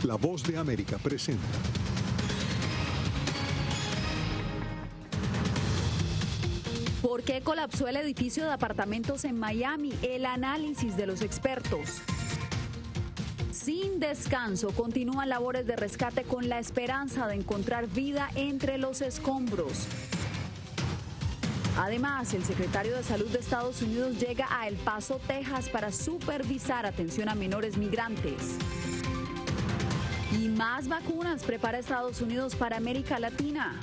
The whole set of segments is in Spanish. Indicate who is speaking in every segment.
Speaker 1: La Voz de América presenta.
Speaker 2: ¿Por qué colapsó el edificio de apartamentos en Miami? El análisis de los expertos. Sin descanso, continúan labores de rescate con la esperanza de encontrar vida entre los escombros. Además, el secretario de Salud de Estados Unidos llega a El Paso, Texas, para supervisar atención a menores migrantes. Y más vacunas prepara Estados Unidos para América Latina.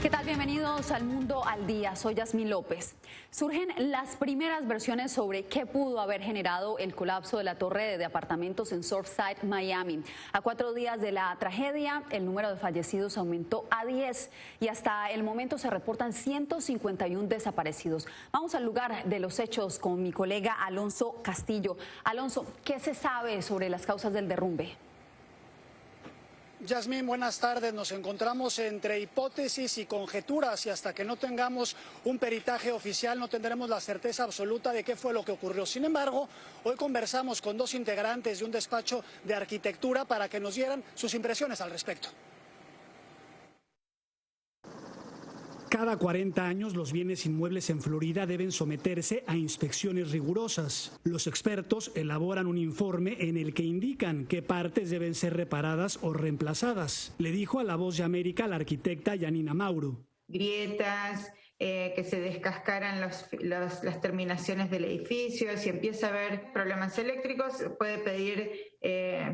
Speaker 2: ¿Qué tal? Bienvenidos al Mundo al Día. Soy Yasmín López. Surgen las primeras versiones sobre qué pudo haber generado el colapso de la torre de apartamentos en Surfside, Miami. A 4 días de la tragedia, el número de fallecidos aumentó a 10 y hasta el momento se reportan 151 desaparecidos. Vamos al lugar de los hechos con mi colega Alonso Castillo. Alonso, ¿qué se sabe sobre las causas del derrumbe?
Speaker 3: Yasmín, buenas tardes. Nos encontramos entre hipótesis y conjeturas y hasta que no tengamos un peritaje oficial no tendremos la certeza absoluta de qué fue lo que ocurrió. Sin embargo, hoy conversamos con 2 integrantes de un despacho de arquitectura para que nos dieran sus impresiones al respecto.
Speaker 4: Cada 40 años los bienes inmuebles en Florida deben someterse a inspecciones rigurosas. Los expertos elaboran un informe en el que indican qué partes deben ser reparadas o reemplazadas. Le dijo a La Voz de América la arquitecta Yanina Mauro.
Speaker 5: Grietas, que se descascaran las terminaciones del edificio. Si empieza a haber problemas eléctricos, puede pedir,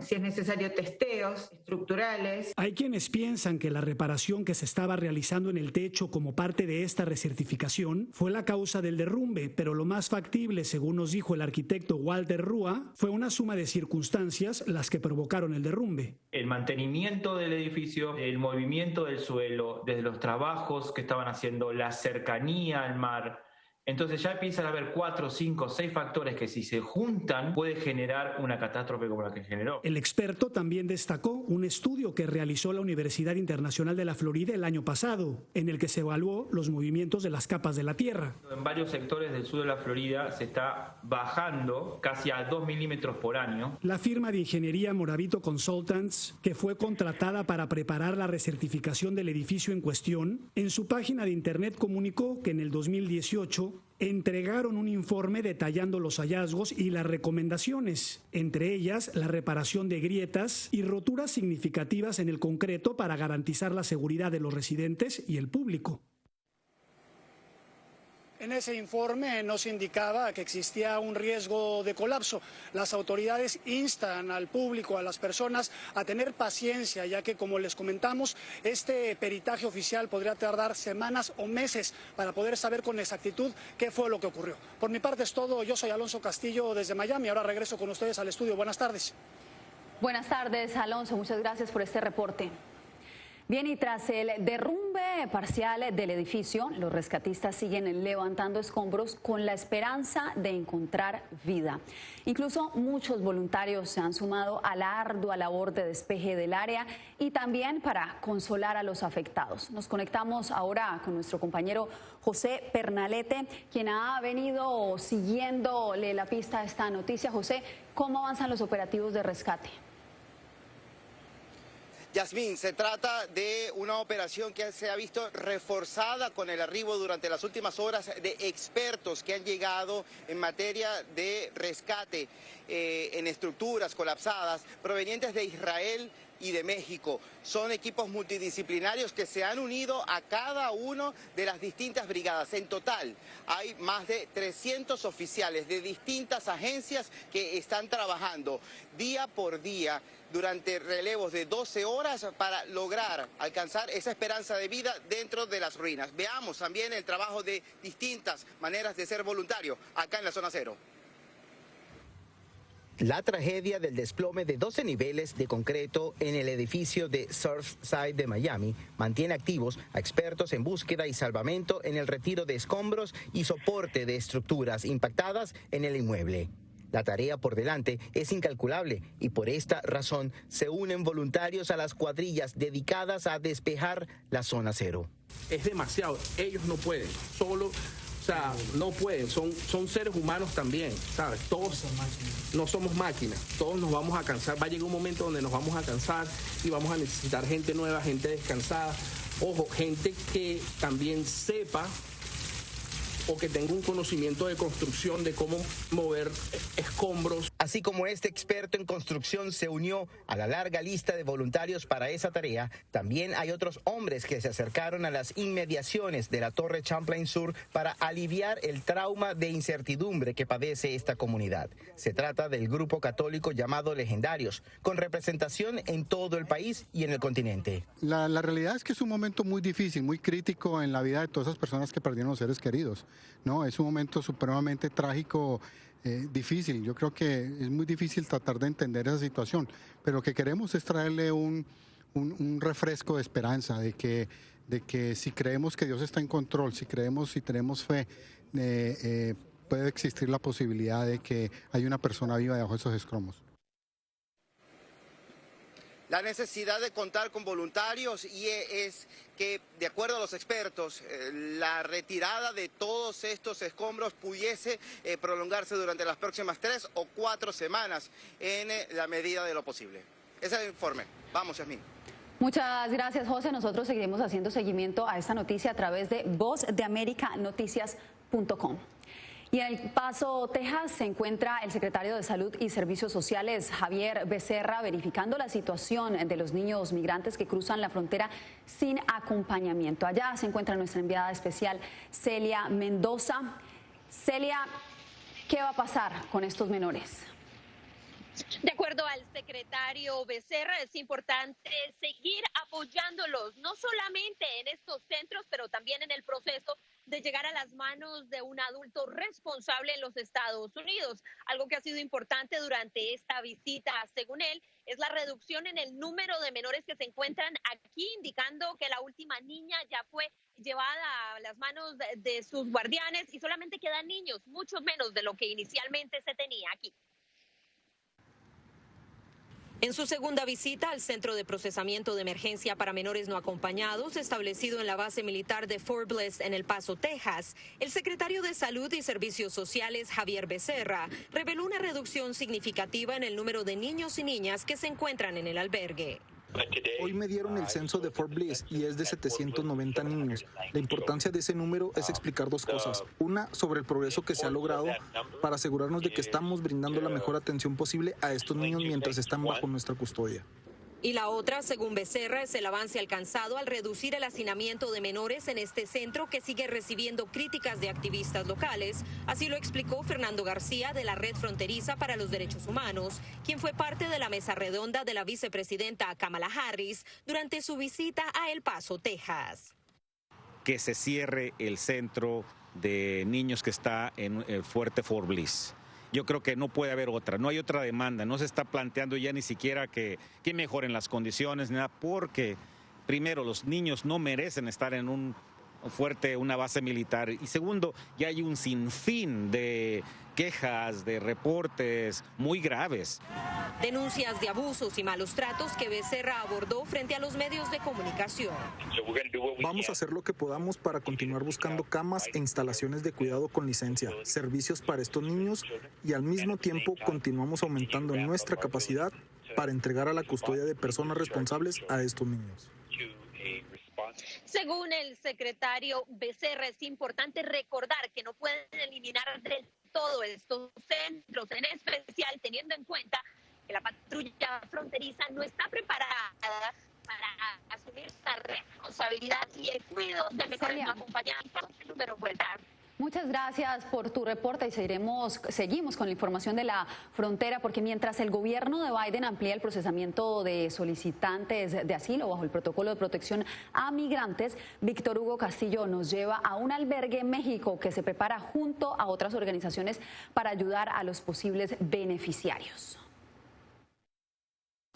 Speaker 5: si es necesario, testeos estructurales.
Speaker 4: Hay quienes piensan que la reparación que se estaba realizando en el techo como parte de esta recertificación fue la causa del derrumbe, pero lo más factible, según nos dijo el arquitecto Walter Rúa, fue una suma de circunstancias las que provocaron el derrumbe.
Speaker 6: El mantenimiento del edificio, el movimiento del suelo, desde los trabajos que estaban haciendo, la cercanía al mar. Entonces ya empiezan a haber 4, 5, 6 factores que si se juntan puede generar una catástrofe como la que generó.
Speaker 4: El experto también destacó un estudio que realizó la Universidad Internacional de la Florida el año pasado, en el que se evaluó los movimientos de las capas de la tierra.
Speaker 6: En varios sectores del sur de la Florida se está bajando casi a 2 milímetros por año.
Speaker 4: La firma de ingeniería Moravito Consultants, que fue contratada para preparar la recertificación del edificio en cuestión, en su página de internet comunicó que en el 2018 entregaron un informe detallando los hallazgos y las recomendaciones, entre ellas la reparación de grietas y roturas significativas en el concreto para garantizar la seguridad de los residentes y el público.
Speaker 3: En ese informe nos indicaba que existía un riesgo de colapso. Las autoridades instan al público, a las personas, a tener paciencia, ya que, como les comentamos, este peritaje oficial podría tardar semanas o meses para poder saber con exactitud qué fue lo que ocurrió. Por mi parte es todo. Yo soy Alonso Castillo desde Miami. Ahora regreso con ustedes al estudio. Buenas tardes.
Speaker 2: Buenas tardes, Alonso. Muchas gracias por este reporte. Bien, y tras el derrumbe parcial del edificio, los rescatistas siguen levantando escombros con la esperanza de encontrar vida. Incluso muchos voluntarios se han sumado a la ardua labor de despeje del área y también para consolar a los afectados. Nos conectamos ahora con nuestro compañero José Pernalete, quien ha venido siguiéndole la pista a esta noticia. José, ¿cómo avanzan los operativos de rescate?
Speaker 7: Yasmín, se trata de una operación que se ha visto reforzada con el arribo durante las últimas horas de expertos que han llegado en materia de rescate en estructuras colapsadas provenientes de Israel y de México. Son equipos multidisciplinarios que se han unido a cada una de las distintas brigadas. En total hay más de 300 oficiales de distintas agencias que están trabajando día por día durante relevos de 12 horas para lograr alcanzar esa esperanza de vida dentro de las ruinas. Veamos también el trabajo de distintas maneras de ser voluntario acá en la zona cero. La tragedia del desplome de 12 niveles de concreto en el edificio de Surfside de Miami mantiene activos a expertos en búsqueda y salvamento en el retiro de escombros y soporte de estructuras impactadas en el inmueble. La tarea por delante es incalculable y por esta razón se unen voluntarios a las cuadrillas dedicadas a despejar la zona cero.
Speaker 8: Es demasiado, ellos no pueden, solo sea, no pueden, son seres humanos también, ¿sabes? Todos no somos máquinas, todos nos vamos a cansar, va a llegar un momento donde nos vamos a cansar y vamos a necesitar gente nueva, gente descansada, ojo, gente que también sepa o que tenga un conocimiento de construcción, de cómo mover escombros.
Speaker 7: Así como este experto en construcción se unió a la larga lista de voluntarios para esa tarea, también hay otros hombres que se acercaron a las inmediaciones de la Torre Champlain Sur para aliviar el trauma de incertidumbre que padece esta comunidad. Se trata del grupo católico llamado Legendarios, con representación en todo el país y en el continente.
Speaker 9: La realidad es que es un momento muy difícil, muy crítico en la vida de todas esas personas que perdieron los seres queridos. No, es un momento supremamente trágico, difícil. Yo creo que es muy difícil tratar de entender esa situación, pero lo que queremos es traerle un refresco de esperanza, de que si creemos que Dios está en control, si tenemos fe, puede existir la posibilidad de que haya una persona viva debajo de esos escombros.
Speaker 7: La necesidad de contar con voluntarios y es que, de acuerdo a los expertos, la retirada de todos estos escombros pudiese prolongarse durante las próximas 3 o 4 semanas en la medida de lo posible. Ese es el informe. Vamos, Yasmín.
Speaker 2: Muchas gracias, José. Nosotros seguiremos haciendo seguimiento a esta noticia a través de vozdeamericanoticias.com. Y en El Paso, Texas, se encuentra el secretario de Salud y Servicios Sociales, Javier Becerra, verificando la situación de los niños migrantes que cruzan la frontera sin acompañamiento. Allá se encuentra nuestra enviada especial, Celia Mendoza. Celia, ¿qué va a pasar con estos menores?
Speaker 10: De acuerdo al secretario Becerra, es importante seguir apoyándolos, no solamente en estos centros, pero también en el proceso de llegar a las manos de un adulto responsable en los Estados Unidos. Algo que ha sido importante durante esta visita, según él, es la reducción en el número de menores que se encuentran aquí, indicando que la última niña ya fue llevada a las manos de sus guardianes y solamente quedan niños, mucho menos de lo que inicialmente se tenía aquí.
Speaker 11: En su segunda visita al Centro de Procesamiento de Emergencia para Menores No Acompañados, establecido en la base militar de Fort Bliss en El Paso, Texas, el secretario de Salud y Servicios Sociales, Javier Becerra, reveló una reducción significativa en el número de niños y niñas que se encuentran en el albergue.
Speaker 12: Hoy me dieron el censo de Fort Bliss y es de 790 niños. La importancia de ese número es explicar dos cosas. Una, sobre el progreso que se ha logrado para asegurarnos de que estamos brindando la mejor atención posible a estos niños mientras están bajo nuestra custodia.
Speaker 11: Y la otra, según Becerra, es el avance alcanzado al reducir el hacinamiento de menores en este centro que sigue recibiendo críticas de activistas locales. Así lo explicó Fernando García de la Red Fronteriza para los Derechos Humanos, quien fue parte de la mesa redonda de la vicepresidenta Kamala Harris durante su visita a El Paso, Texas.
Speaker 13: Que se cierre el centro de niños que está en el fuerte Fort Bliss. Yo creo que no puede haber otra, no hay otra demanda, no se está planteando ya ni siquiera que mejoren las condiciones, nada, porque primero los niños no merecen estar en un fuerte, una base militar, y segundo, ya hay un sinfín de quejas, de reportes muy graves.
Speaker 11: Denuncias de abusos y malos tratos que Becerra abordó frente a los medios de comunicación.
Speaker 12: Vamos a hacer lo que podamos para continuar buscando camas e instalaciones de cuidado con licencia, servicios para estos niños y al mismo tiempo continuamos aumentando nuestra capacidad para entregar a la custodia de personas responsables a estos niños.
Speaker 10: Según el secretario Becerra, es importante recordar que no pueden eliminar del todo estos centros, en especial teniendo en cuenta que la patrulla fronteriza no está preparada para asumir esta responsabilidad y el cuidado de menores no acompañados por el número vuelta.
Speaker 2: Muchas gracias por tu reporte y seguimos con la información de la frontera, porque mientras el gobierno de Biden amplía el procesamiento de solicitantes de asilo bajo el protocolo de protección a migrantes, Víctor Hugo Castillo nos lleva a un albergue en México que se prepara junto a otras organizaciones para ayudar a los posibles beneficiarios.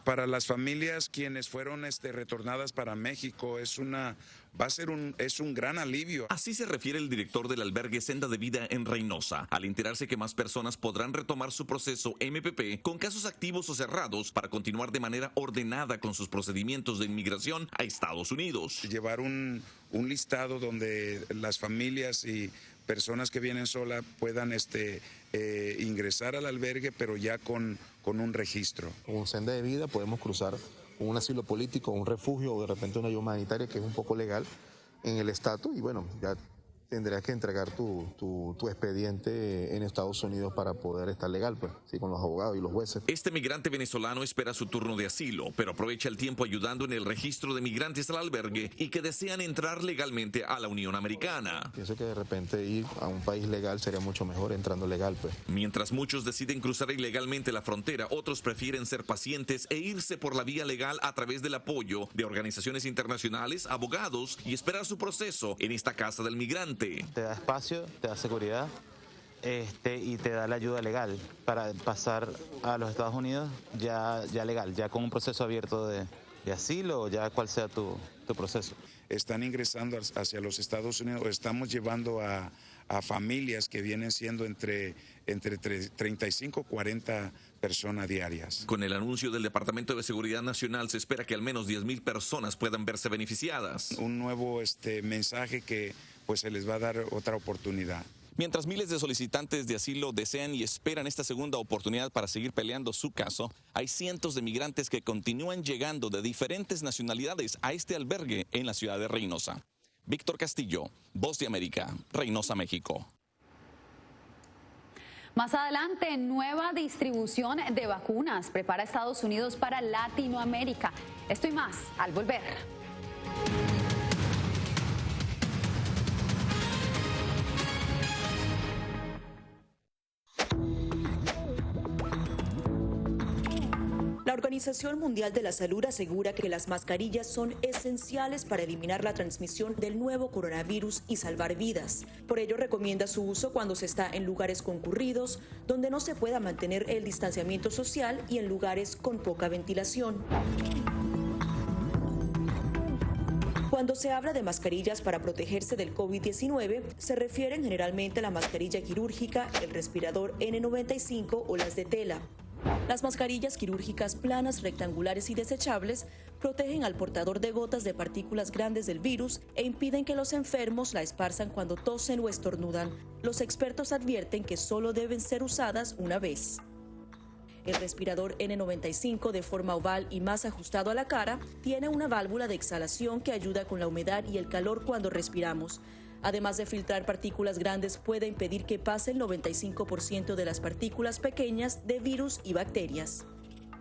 Speaker 14: Para las familias quienes fueron retornadas para México es un gran alivio.
Speaker 15: Así se refiere el director del albergue Senda de Vida en Reynosa, al enterarse que más personas podrán retomar su proceso MPP con casos activos o cerrados para continuar de manera ordenada con sus procedimientos de inmigración a Estados Unidos.
Speaker 14: Llevar un listado donde las familias y personas que vienen solas puedan ingresar al albergue, pero ya con un registro.
Speaker 16: Con senda de vida podemos cruzar un asilo político, un refugio o de repente una ayuda humanitaria que es un poco legal en el estatus y bueno, ya tendrías que entregar tu expediente en Estados Unidos para poder estar legal, pues, sí, con los abogados y los jueces.
Speaker 15: Este migrante venezolano espera su turno de asilo, pero aprovecha el tiempo ayudando en el registro de migrantes al albergue y que desean entrar legalmente a la Unión Americana.
Speaker 16: Pienso que de repente ir a un país legal sería mucho mejor entrando legal, pues.
Speaker 15: Mientras muchos deciden cruzar ilegalmente la frontera, otros prefieren ser pacientes e irse por la vía legal a través del apoyo de organizaciones internacionales, abogados y esperar su proceso en esta casa del migrante.
Speaker 17: Te da espacio, te da seguridad y te da la ayuda legal para pasar a los Estados Unidos ya legal, ya con un proceso abierto de asilo o ya cual sea tu proceso.
Speaker 14: Están ingresando hacia los Estados Unidos, estamos llevando a familias que vienen siendo entre 35 y 40 personas diarias.
Speaker 15: Con el anuncio del Departamento de Seguridad Nacional se espera que al menos 10,000 personas puedan verse beneficiadas.
Speaker 14: Un nuevo mensaje que pues se les va a dar otra oportunidad.
Speaker 15: Mientras miles de solicitantes de asilo desean y esperan esta segunda oportunidad para seguir peleando su caso, hay cientos de migrantes que continúan llegando de diferentes nacionalidades a este albergue en la ciudad de Reynosa. Víctor Castillo, Voz de América, Reynosa, México.
Speaker 2: Más adelante, nueva distribución de vacunas prepara Estados Unidos para Latinoamérica. Esto y más al volver.
Speaker 18: La Organización Mundial de la Salud asegura que las mascarillas son esenciales para eliminar la transmisión del nuevo coronavirus y salvar vidas. Por ello, recomienda su uso cuando se está en lugares concurridos, donde no se pueda mantener el distanciamiento social y en lugares con poca ventilación. Cuando se habla de mascarillas para protegerse del COVID-19, se refieren generalmente a la mascarilla quirúrgica, el respirador N95 o las de tela. Las mascarillas quirúrgicas planas, rectangulares y desechables protegen al portador de gotas de partículas grandes del virus e impiden que los enfermos la esparzan cuando tosen o estornudan. Los expertos advierten que solo deben ser usadas una vez. El respirador N95 de forma oval y más ajustado a la cara tiene una válvula de exhalación que ayuda con la humedad y el calor cuando respiramos. Además de filtrar partículas grandes, puede impedir que pase el 95% de las partículas pequeñas de virus y bacterias.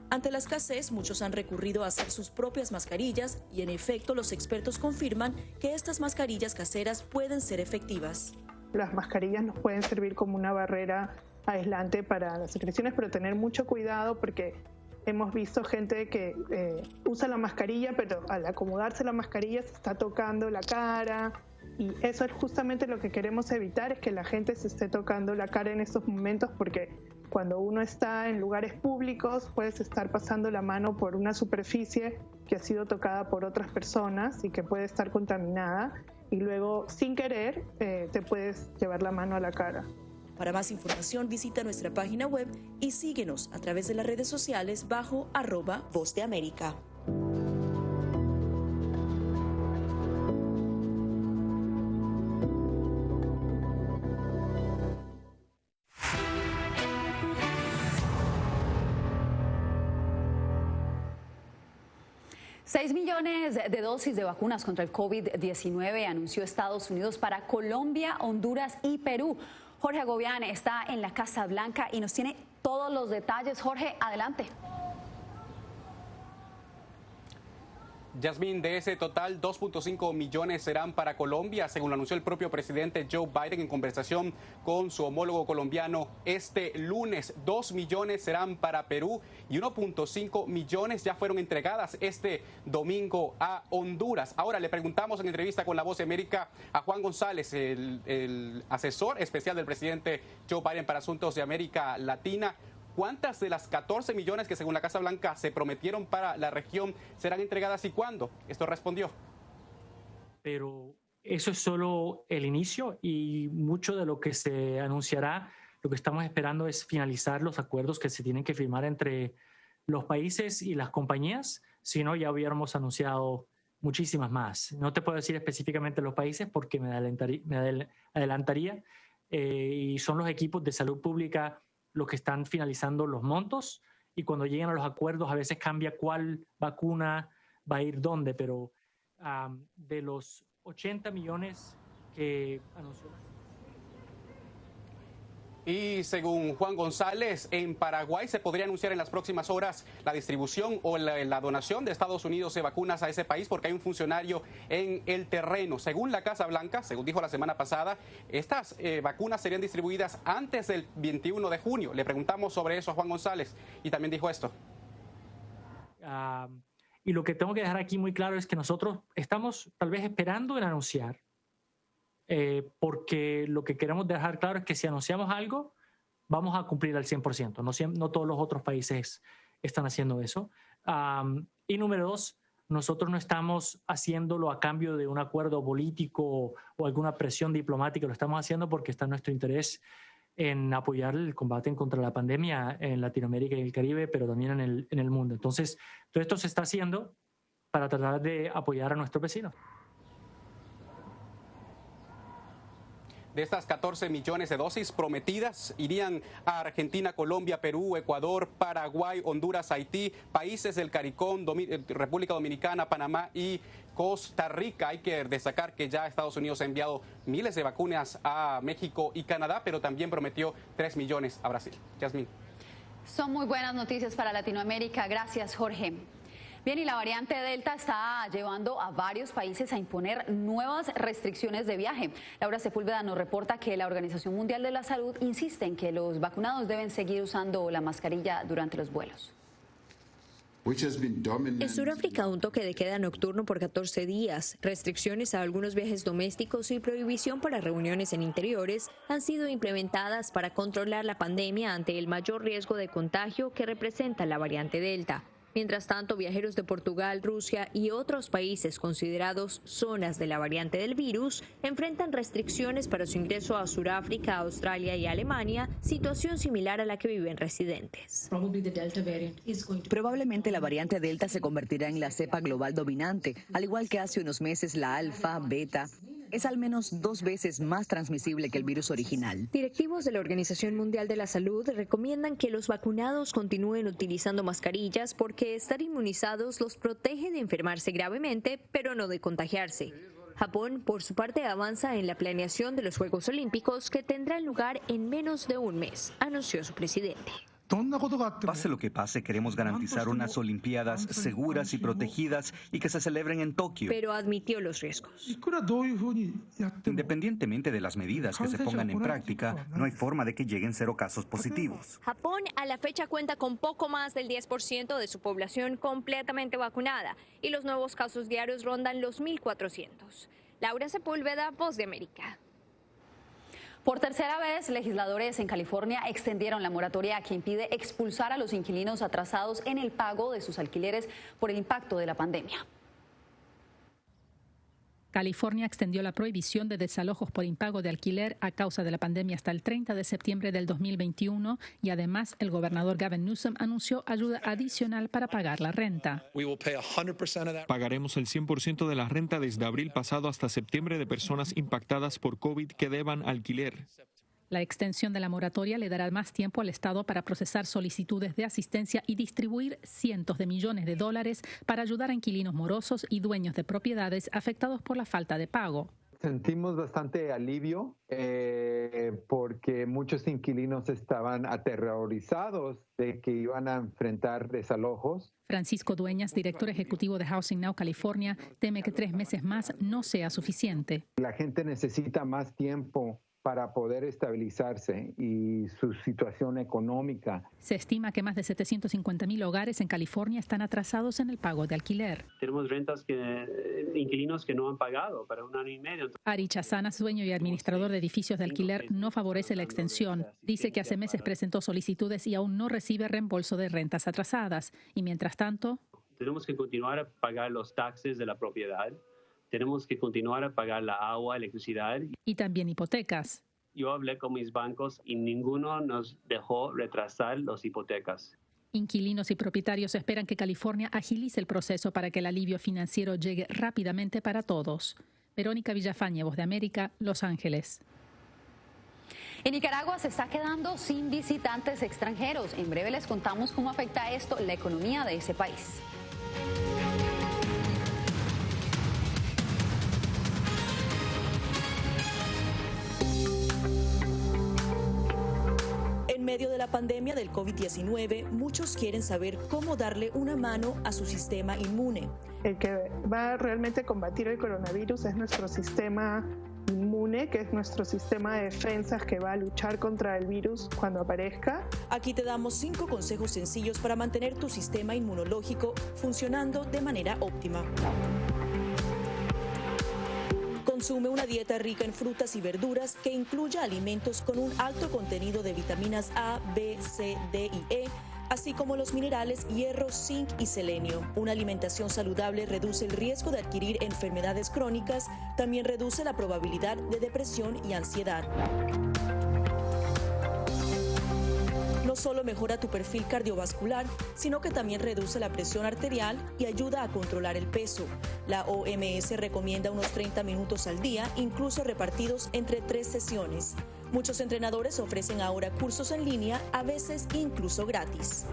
Speaker 18: Ante la escasez, muchos han recurrido a hacer sus propias mascarillas y, en efecto, los expertos confirman que estas mascarillas caseras pueden ser efectivas.
Speaker 19: Las mascarillas nos pueden servir como una barrera aislante para las secreciones, pero tener mucho cuidado porque hemos visto gente que usa la mascarilla, pero al acomodarse la mascarilla se está tocando la cara. Y eso es justamente lo que queremos evitar, es que la gente se esté tocando la cara en estos momentos, porque cuando uno está en lugares públicos puedes estar pasando la mano por una superficie que ha sido tocada por otras personas y que puede estar contaminada y luego sin querer te puedes llevar la mano a la cara.
Speaker 18: Para más información visita nuestra página web y síguenos a través de las redes sociales bajo @Voz de América.
Speaker 2: $6 millones de dosis de vacunas contra el COVID-19 anunció Estados Unidos para Colombia, Honduras y Perú. Jorge Agobián está en la Casa Blanca y nos tiene todos los detalles. Jorge, adelante.
Speaker 20: Yasmín, de ese total, 2.5 millones serán para Colombia, según lo anunció el propio presidente Joe Biden en conversación con su homólogo colombiano este lunes. 2 millones serán para Perú y 1.5 millones ya fueron entregadas este domingo a Honduras. Ahora le preguntamos en entrevista con La Voz de América a Juan González, el asesor especial del presidente Joe Biden para Asuntos de América Latina, ¿cuántas de las 14 millones que según la Casa Blanca se prometieron para la región serán entregadas y cuándo? Esto respondió.
Speaker 21: Pero eso es solo el inicio y mucho de lo que se anunciará, lo que estamos esperando es finalizar los acuerdos que se tienen que firmar entre los países y las compañías. Si no, ya hubiéramos anunciado muchísimas más. No te puedo decir específicamente los países porque me adelantaría, y son los equipos de salud pública los que están finalizando los montos, y cuando llegan a los acuerdos a veces cambia cuál vacuna va a ir dónde, pero de los 80 millones que anunció.
Speaker 20: Y según Juan González, en Paraguay se podría anunciar en las próximas horas la distribución o la donación de Estados Unidos de vacunas a ese país porque hay un funcionario en el terreno. Según la Casa Blanca, según dijo la semana pasada, estas vacunas serían distribuidas antes del 21 de junio. Le preguntamos sobre eso a Juan González y también dijo esto.
Speaker 21: Y lo que tengo que dejar aquí muy claro es que nosotros estamos tal vez esperando en anunciar. Porque lo que queremos dejar claro es que si anunciamos algo, vamos a cumplir al 100%. No todos los otros países están haciendo eso. Y número dos, nosotros no estamos haciéndolo a cambio de un acuerdo político o alguna presión diplomática. Lo estamos haciendo porque está nuestro interés en apoyar el combate contra la pandemia en Latinoamérica y el Caribe, pero también en el mundo. Entonces, todo esto se está haciendo para tratar de apoyar a nuestros vecinos.
Speaker 20: De estas 14 millones de dosis prometidas irían a Argentina, Colombia, Perú, Ecuador, Paraguay, Honduras, Haití, países del CARICOM, República Dominicana, Panamá y Costa Rica. Hay que destacar que ya Estados Unidos ha enviado miles de vacunas a México y Canadá, pero también prometió 3 millones a Brasil. Yasmín.
Speaker 2: Son muy buenas noticias para Latinoamérica. Gracias, Jorge. Bien, y la variante Delta está llevando a varios países a imponer nuevas restricciones de viaje. Laura Sepúlveda nos reporta que la Organización Mundial de la Salud insiste en que los vacunados deben seguir usando la mascarilla durante los vuelos.
Speaker 1: En Sudáfrica, un toque de queda nocturno por 14 días, restricciones a algunos viajes domésticos y prohibición para reuniones en interiores han sido implementadas para controlar la pandemia ante el mayor riesgo de contagio que representa la variante Delta. Mientras tanto, viajeros de Portugal, Rusia y otros países considerados zonas de la variante del virus enfrentan restricciones para su ingreso a Sudáfrica, Australia y Alemania, situación similar a la que viven residentes.
Speaker 22: Probablemente la variante Delta se convertirá en la cepa global dominante, al igual que hace unos meses la alfa, beta. Es al menos 2 veces más transmisible que el virus original.
Speaker 1: Directivos de la Organización Mundial de la Salud recomiendan que los vacunados continúen utilizando mascarillas porque estar inmunizados los protege de enfermarse gravemente, pero no de contagiarse. Japón, por su parte, avanza en la planeación de los Juegos Olímpicos que tendrán lugar en menos de un mes, anunció su presidente.
Speaker 23: Pase lo que pase, queremos garantizar unas Olimpiadas seguras y protegidas y que se celebren en Tokio.
Speaker 1: Pero admitió los riesgos.
Speaker 23: Independientemente de las medidas que se pongan en práctica, no hay forma de que lleguen 0 casos positivos.
Speaker 1: Japón a la fecha cuenta con poco más del 10% de su población completamente vacunada y los nuevos casos diarios rondan los 1.400. Laura Sepúlveda, Voz de América.
Speaker 2: Por tercera vez, legisladores en California extendieron la moratoria que impide expulsar a los inquilinos atrasados en el pago de sus alquileres por el impacto de la pandemia.
Speaker 24: California extendió la prohibición de desalojos por impago de alquiler a causa de la pandemia hasta el 30 de septiembre del 2021 y además el gobernador Gavin Newsom anunció ayuda adicional para pagar la renta.
Speaker 25: Pagaremos el 100% de la renta desde abril pasado hasta septiembre de personas impactadas por COVID que deban alquiler.
Speaker 24: La extensión de la moratoria le dará más tiempo al Estado para procesar solicitudes de asistencia y distribuir cientos de millones de dólares para ayudar a inquilinos morosos y dueños de propiedades afectados por la falta de pago.
Speaker 26: Sentimos bastante alivio porque muchos inquilinos estaban aterrorizados de que iban a enfrentar desalojos.
Speaker 24: Francisco Dueñas, director ejecutivo de Housing Now California, teme que 3 meses más no sea suficiente.
Speaker 26: La gente necesita más tiempo para poder estabilizarse y su situación económica.
Speaker 24: Se estima que más de 750,000 hogares en California están atrasados en el pago de alquiler.
Speaker 27: Tenemos inquilinos que no han pagado para 1 año y medio.
Speaker 24: Ari Chazanas, dueño y administrador de edificios de alquiler, no favorece la extensión. Dice que hace meses presentó solicitudes y aún no recibe reembolso de rentas atrasadas. Y mientras tanto,
Speaker 27: tenemos que continuar a pagar los taxes de la propiedad. Tenemos que continuar a pagar la agua, electricidad.
Speaker 24: Y también hipotecas.
Speaker 27: Yo hablé con mis bancos y ninguno nos dejó retrasar las hipotecas.
Speaker 24: Inquilinos y propietarios esperan que California agilice el proceso para que el alivio financiero llegue rápidamente para todos. Verónica Villafañe, Voz de América, Los Ángeles.
Speaker 2: En Nicaragua se está quedando sin visitantes extranjeros. En breve les contamos cómo afecta esto la economía de ese país.
Speaker 18: En medio de la pandemia del COVID-19, muchos quieren saber cómo darle una mano a su sistema inmune.
Speaker 19: El que va a realmente combatir el coronavirus es nuestro sistema inmune, que es nuestro sistema de defensas que va a luchar contra el virus cuando aparezca.
Speaker 18: Aquí te damos 5 consejos sencillos para mantener tu sistema inmunológico funcionando de manera óptima. Consume una dieta rica en frutas y verduras que incluya alimentos con un alto contenido de vitaminas A, B, C, D y E, así como los minerales hierro, zinc y selenio. Una alimentación saludable reduce el riesgo de adquirir enfermedades crónicas, también reduce la probabilidad de depresión y ansiedad. No solo mejora tu perfil cardiovascular, sino que también reduce la presión arterial y ayuda a controlar el peso. La OMS recomienda unos 30 minutos al día, incluso repartidos entre 3 sesiones. Muchos entrenadores ofrecen ahora cursos en línea, a veces incluso gratis.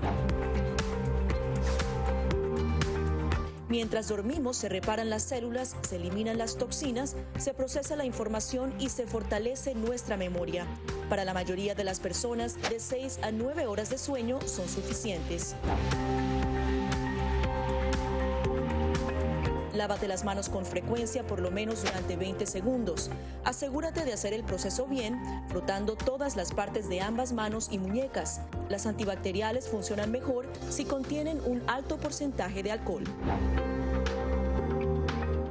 Speaker 18: Mientras dormimos, se reparan las células, se eliminan las toxinas, se procesa la información y se fortalece nuestra memoria. Para la mayoría de las personas, de 6 a 9 horas de sueño son suficientes. Lávate las manos con frecuencia, por lo menos durante 20 segundos. Asegúrate de hacer el proceso bien, frotando todas las partes de ambas manos y muñecas. Las antibacteriales funcionan mejor si contienen un alto porcentaje de alcohol.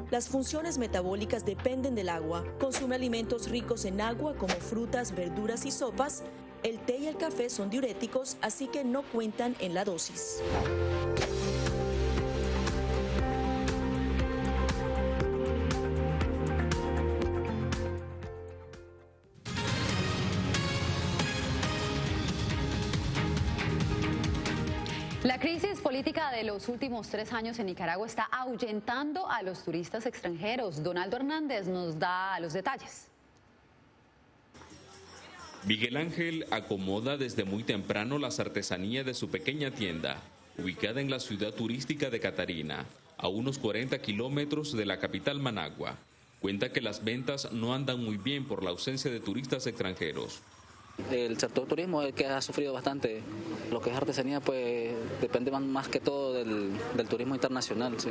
Speaker 18: Las funciones metabólicas dependen del agua. Consume alimentos ricos en agua como frutas, verduras y sopas. El té y el café son diuréticos, así que no cuentan en la dosis.
Speaker 2: La crisis política de los últimos 3 años en Nicaragua está ahuyentando a los turistas extranjeros. Donaldo Hernández nos da los detalles.
Speaker 3: Miguel Ángel acomoda desde muy temprano las artesanías de su pequeña tienda, ubicada en la ciudad turística de Catarina, a unos 40 kilómetros de la capital Managua. Cuenta que las ventas no andan muy bien por la ausencia de turistas extranjeros.
Speaker 4: El sector turismo es el que ha sufrido bastante. Lo que es artesanía pues depende más que todo del turismo internacional. Sí.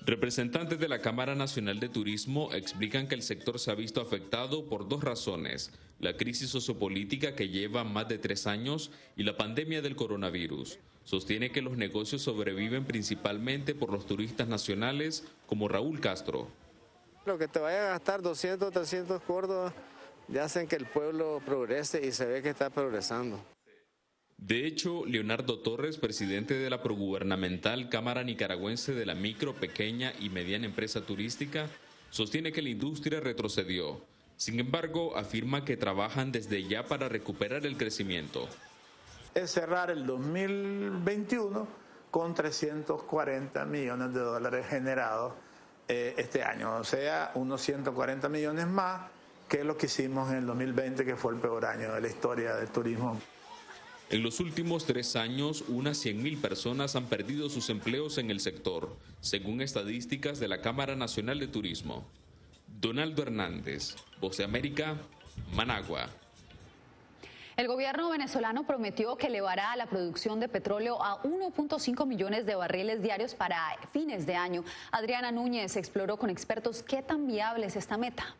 Speaker 3: Representantes de la Cámara Nacional de Turismo explican que el sector se ha visto afectado por 2 razones: la crisis sociopolítica que lleva más de 3 años y la pandemia del coronavirus. Sostiene que los negocios sobreviven principalmente por los turistas nacionales, como Raúl Castro.
Speaker 5: Lo que te vaya a gastar 200, 300 córdobas ya hacen que el pueblo progrese y se ve que está progresando.
Speaker 3: De hecho, Leonardo Torres, presidente de la progubernamental Cámara Nicaragüense de la Micro, Pequeña y Mediana Empresa Turística, sostiene que la industria retrocedió. Sin embargo, afirma que trabajan desde ya para recuperar el crecimiento.
Speaker 6: Es cerrar el 2021 con 340 millones de dólares generados este año, o sea, unos 140 millones más que lo que hicimos en el 2020, que fue el peor año de la historia del turismo.
Speaker 3: En los últimos 3 años, unas 100.000 personas han perdido sus empleos en el sector, según estadísticas de la Cámara Nacional de Turismo. Donaldo Hernández, Voz de América, Managua.
Speaker 2: El gobierno venezolano prometió que elevará la producción de petróleo a 1.5 millones de barriles diarios para fines de año. Adriana Núñez exploró con expertos qué tan viable es esta meta.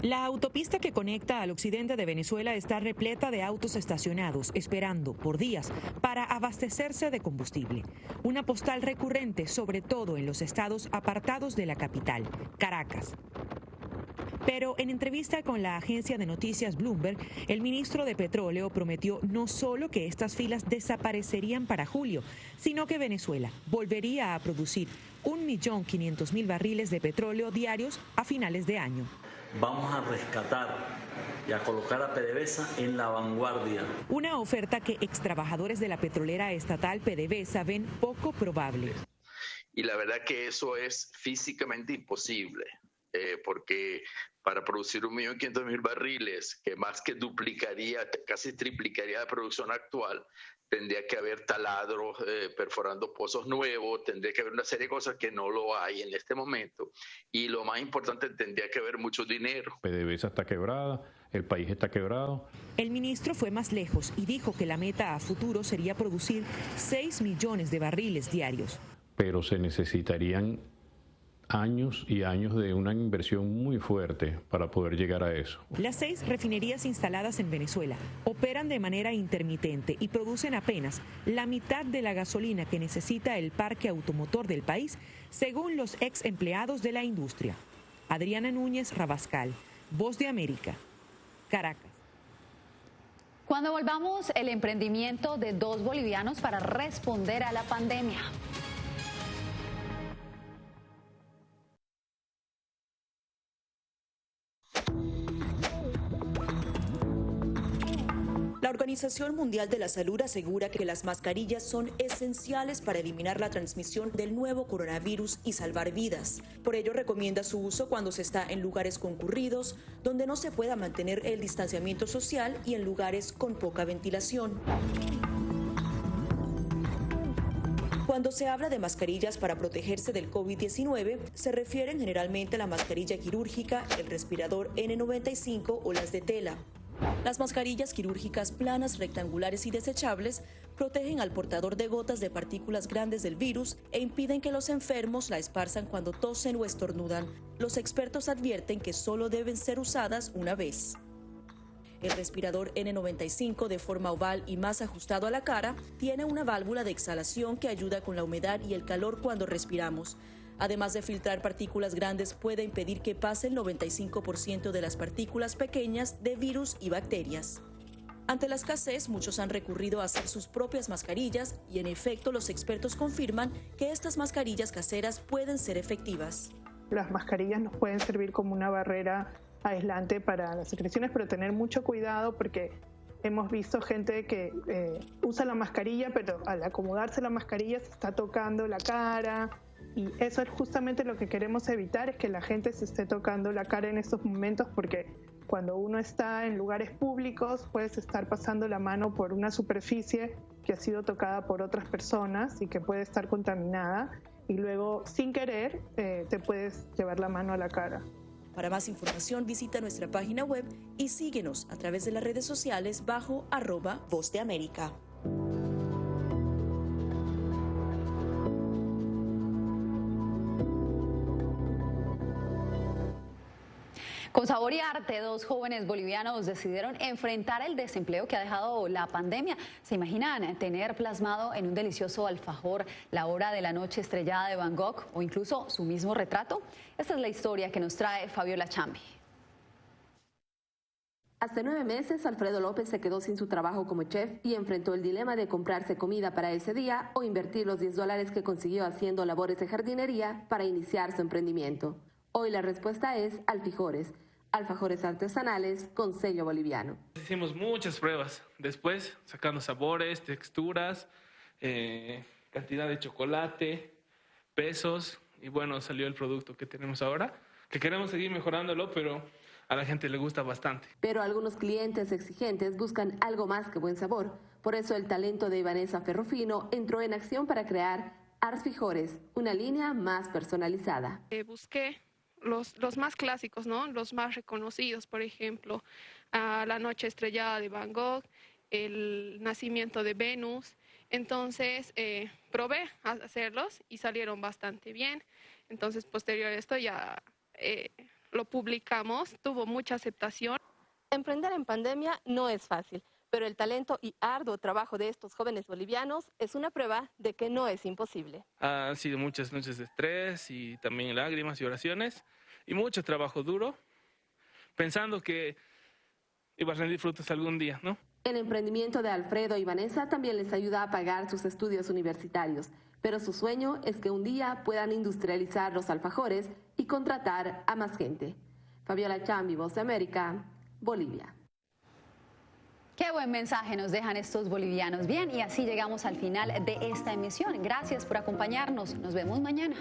Speaker 7: La autopista que conecta al occidente de Venezuela está repleta de autos estacionados, esperando por días para abastecerse de combustible. Una postal recurrente, sobre todo en los estados apartados de la capital, Caracas. Pero en entrevista con la agencia de noticias Bloomberg, el ministro de Petróleo prometió no solo que estas filas desaparecerían para julio, sino que Venezuela volvería a producir 1.500.000 barriles de petróleo diarios a finales de año.
Speaker 8: vamos a rescatar y a colocar a PDVSA en la vanguardia.
Speaker 7: Una oferta que extrabajadores de la petrolera estatal PDVSA ven poco probable.
Speaker 9: Y la verdad que eso es físicamente imposible, porque para producir 1.500.000 barriles, que más que duplicaría, casi triplicaría la producción actual, tendría que haber taladro, perforando pozos nuevos, tendría que haber una serie de cosas que no lo hay en este momento. Y lo más importante, tendría que haber mucho dinero.
Speaker 10: PDVSA está quebrada, el país está quebrado.
Speaker 7: El ministro fue más lejos y dijo que la meta a futuro sería producir 6 millones de barriles diarios.
Speaker 10: Pero se necesitarían años y años de una inversión muy fuerte para poder llegar a eso.
Speaker 7: Las 6 refinerías instaladas en Venezuela operan de manera intermitente y producen apenas la mitad de la gasolina que necesita el parque automotor del país, según los ex empleados de la industria. Adriana Núñez Rabascal, Voz de América, Caracas.
Speaker 2: Cuando volvamos, el emprendimiento de 2 bolivianos para responder a la pandemia.
Speaker 18: La Organización Mundial de la Salud asegura que las mascarillas son esenciales para eliminar la transmisión del nuevo coronavirus y salvar vidas. Por ello, recomienda su uso cuando se está en lugares concurridos, donde no se pueda mantener el distanciamiento social y en lugares con poca ventilación. Cuando se habla de mascarillas para protegerse del COVID-19, se refieren generalmente a la mascarilla quirúrgica, el respirador N95 o las de tela. Las mascarillas quirúrgicas planas, rectangulares y desechables protegen al portador de gotas de partículas grandes del virus e impiden que los enfermos la esparzan cuando tosen o estornudan. Los expertos advierten que solo deben ser usadas una vez. El respirador N95, de forma oval y más ajustado a la cara, tiene una válvula de exhalación que ayuda con la humedad y el calor cuando respiramos. Además de filtrar partículas grandes, puede impedir que pase el 95% de las partículas pequeñas de virus y bacterias. Ante la escasez, muchos han recurrido a hacer sus propias mascarillas y, en efecto, los expertos confirman que estas mascarillas caseras pueden ser efectivas.
Speaker 19: Las mascarillas nos pueden servir como una barrera aislante para las secreciones, pero tener mucho cuidado porque hemos visto gente que usa la mascarilla, pero al acomodarse la mascarilla se está tocando la cara. Y eso es justamente lo que queremos evitar, es que la gente se esté tocando la cara en estos momentos, porque cuando uno está en lugares públicos puedes estar pasando la mano por una superficie que ha sido tocada por otras personas y que puede estar contaminada, y luego sin querer te puedes llevar la mano a la cara.
Speaker 18: Para más información visita nuestra página web y síguenos a través de las redes sociales bajo @Voz de América.
Speaker 2: Con sabor y arte, 2 jóvenes bolivianos decidieron enfrentar el desempleo que ha dejado la pandemia. ¿Se imaginan tener plasmado en un delicioso alfajor la hora de la noche estrellada de Van Gogh o incluso su mismo retrato? Esta es la historia que nos trae Fabiola Chambi.
Speaker 11: Hace 9 meses, Alfredo López se quedó sin su trabajo como chef y enfrentó el dilema de comprarse comida para ese día o invertir los $10 que consiguió haciendo labores de jardinería para iniciar su emprendimiento. Hoy la respuesta es alfajores artesanales con sello boliviano.
Speaker 12: Hicimos muchas pruebas, después sacando sabores, texturas, cantidad de chocolate, pesos, y bueno, salió el producto que tenemos ahora, que queremos seguir mejorándolo, pero a la gente le gusta bastante.
Speaker 11: Pero algunos clientes exigentes buscan algo más que buen sabor. Por eso el talento de Vanessa Ferrofino entró en acción para crear Alfajores, una línea más personalizada.
Speaker 13: Busqué los más clásicos, ¿no? Los más reconocidos, por ejemplo, La noche estrellada de Van Gogh, El nacimiento de Venus. Entonces probé a hacerlos y salieron bastante bien. Entonces, posterior a esto ya lo publicamos, tuvo mucha aceptación.
Speaker 11: Emprender en pandemia no es fácil, pero el talento y arduo trabajo de estos jóvenes bolivianos es una prueba de que no es imposible.
Speaker 12: Han sido muchas noches de estrés y también lágrimas y oraciones y mucho trabajo duro, pensando que iba a rendir frutos algún día, ¿no?
Speaker 11: El emprendimiento de Alfredo y Vanessa también les ayuda a pagar sus estudios universitarios, pero su sueño es que un día puedan industrializar los alfajores y contratar a más gente. Fabiola Chambi, Voz de América, Bolivia.
Speaker 2: Qué buen mensaje nos dejan estos bolivianos. Bien, y así llegamos al final de esta emisión. Gracias por acompañarnos. Nos vemos mañana.